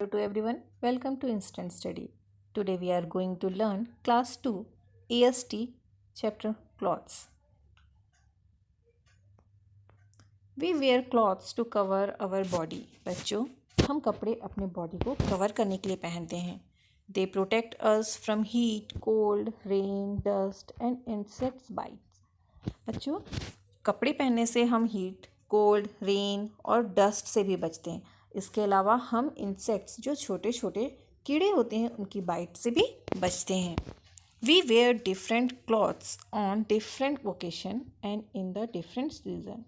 to everyone. Welcome to Instant Study. Today we are going to learn Class 2 AST chapter Clothes. We wear clothes to cover our body. बच्चों, हम कपड़े अपने body को cover करने के लिए पहनते हैं. They protect us from heat, cold, rain, dust and insects bites. बच्चों, कपड़े पहनने से हम हीट, कोल्ड, रेन और डस्ट से भी बचते हैं. इसके अलावा हम इंसेक्ट्स जो छोटे छोटे कीड़े होते हैं उनकी बाइट से भी बचते हैं. We wear different clothes on different occasion and in the different season.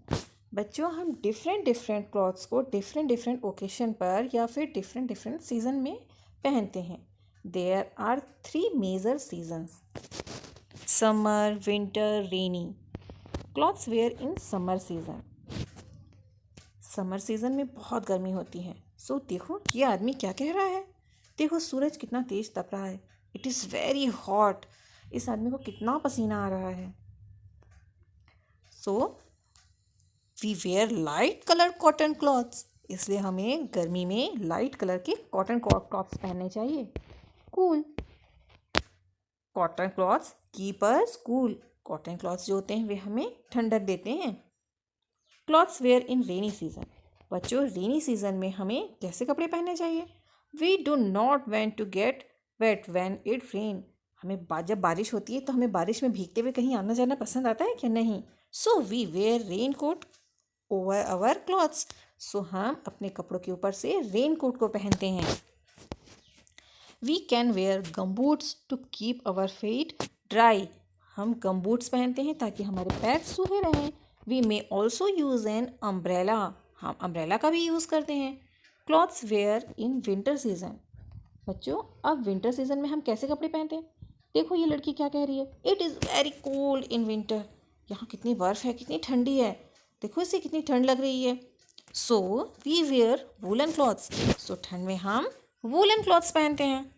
बच्चों, हम डिफरेंट क्लॉथ्स को डिफरेंट ओकेशन पर या फिर डिफरेंट सीजन में पहनते हैं. There are 3 major seasons: summer, winter, rainy. Clothes wear in summer season. Summer season में बहुत गर्मी होती है. सो देखो ये आदमी क्या कह रहा है. देखो सूरज कितना तेज तप रहा है. It is very hot. इस आदमी को कितना पसीना आ रहा है. So we wear light colour cotton clothes. इसलिए हमें गर्मी में लाइट कलर के कॉटन क्लॉथ्स पहनने चाहिए. Cool. Cotton clothes keep us cool. Cotton clothes जो होते हैं वे हमें ठंडक देते हैं. Clothes wear in rainy season. बच्चों, रेनी सीजन में हमें कैसे कपड़े पहनने चाहिए. We do not want to gate wait when it rain. हमें जब बारिश होती है तो हमें बारिश में भीगते हुए कहीं आना जाना पसंद आता है क्या. नहीं. So we wear raincoat over our clothes. So हम अपने कपड़ों के ऊपर से रेन कोट को पहनते हैं. We can wear gumboots to keep our feet dry. हम गमबूट्स पहनते हैं ताकि हमारे पैर सूखे रहें. We may also use an umbrella. हम अम्ब्रेला का भी यूज़ करते हैं. Clothes wear in winter season. बच्चों, अब विंटर सीजन में हम कैसे कपड़े पहनते हैं. देखो ये लड़की क्या कह रही है. It is very cold in winter. यहाँ कितनी बर्फ़ है, कितनी ठंडी है. देखो इसे कितनी ठंड लग रही है. So we wear woollen clothes. So ठंड में हम वूलन क्लॉथ्स पहनते हैं.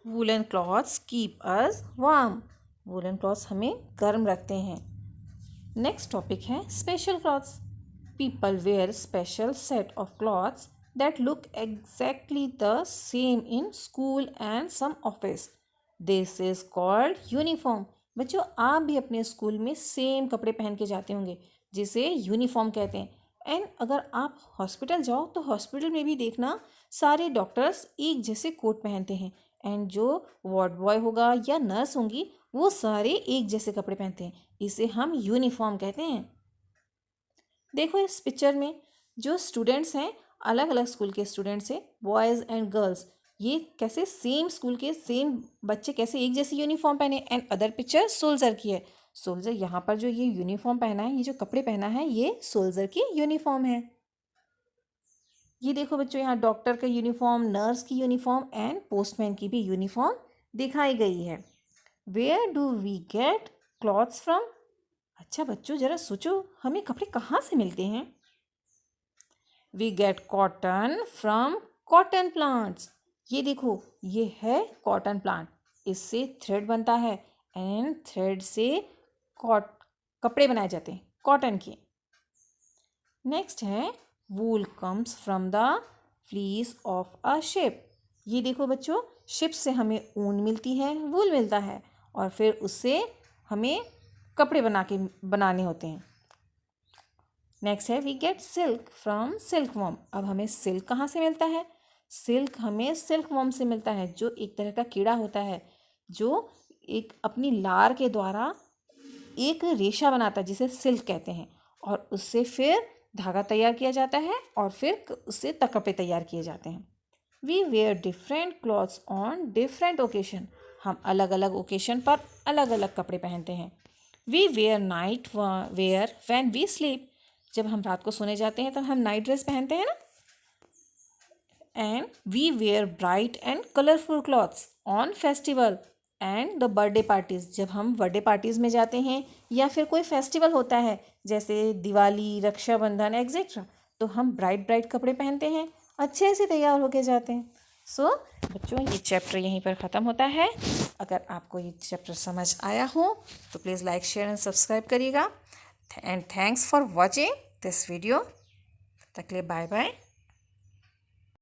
Woollen clothes keep us warm. Woollen clothes हमें गर्म रखते हैं. नेक्स्ट टॉपिक है special clothes. People wear special set of clothes that look exactly the same in school and some office. This is called uniform. बच्चों, आप भी अपने school में सेम कपड़े पहन के जाते होंगे जिसे यूनिफॉर्म कहते हैं. एंड अगर आप हॉस्पिटल जाओ तो हॉस्पिटल में भी देखना सारे डॉक्टर्स एक जैसे कोट पहनते हैं. एंड जो वार्ड बॉय होगा या नर्स होंगी वो सारे एक जैसे कपड़े पहनते हैं. इसे हम यूनिफॉर्म कहते हैं. देखो इस पिक्चर में जो स्टूडेंट्स हैं, अलग अलग स्कूल के स्टूडेंट्स हैं, बॉयज़ एंड गर्ल्स. ये कैसे सेम स्कूल के सेम बच्चे कैसे एक जैसी यूनिफॉर्म पहने. एंड अदर पिक्चर सोल्जर की है. सोल्जर यहाँ पर जो ये यूनिफॉर्म पहना है, ये जो कपड़े पहना है, ये सोल्जर की यूनिफॉर्म है. ये देखो बच्चों, यहाँ डॉक्टर का यूनिफॉर्म, नर्स की यूनिफॉर्म एंड पोस्टमैन की भी यूनिफॉर्म दिखाई गई है. Where do we get clothes from. अच्छा बच्चों, ज़रा सोचो हमें कपड़े कहाँ से मिलते हैं. We get cotton from cotton plants. ये देखो ये है कॉटन प्लांट. इससे थ्रेड बनता है एंड थ्रेड से कपड़े बनाए जाते हैं कॉटन के. नेक्स्ट है wool comes from the fleece of a sheep. ये देखो बच्चों, शिप से हमें ऊन मिलती है, वूल मिलता है और फिर उससे हमें कपड़े बनाने होते हैं. नेक्स्ट है we get silk from silk worm. अब हमें सिल्क कहाँ से मिलता है. सिल्क हमें सिल्क वॉर्म से मिलता है जो एक तरह का कीड़ा होता है जो एक अपनी लार के द्वारा एक रेशा बनाता है जिसे सिल्क कहते हैं. और उससे फिर धागा तैयार किया जाता है और फिर उससे कपड़े तैयार किए जाते हैं. We wear different clothes on different occasion. हम अलग अलग ओकेशन पर अलग अलग कपड़े पहनते हैं. We wear night wear when we sleep. जब हम रात को सोने जाते हैं तो हम नाइट ड्रेस पहनते हैं ना. And we wear bright and colourful clothes on festival and the birthday parties. जब हम बर्थडे पार्टीज़ में जाते हैं या फिर कोई फेस्टिवल होता है जैसे दिवाली, रक्षाबंधन एग्जेट्रा, तो हम ब्राइट कपड़े पहनते हैं, अच्छे से तैयार होके जाते हैं. सो बच्चों, ये चैप्टर यहीं पर ख़त्म होता है. अगर आपको ये चैप्टर समझ आया हो तो please like, share and subscribe करिएगा. And thanks for watching this video. तक के लिए बाय बाय।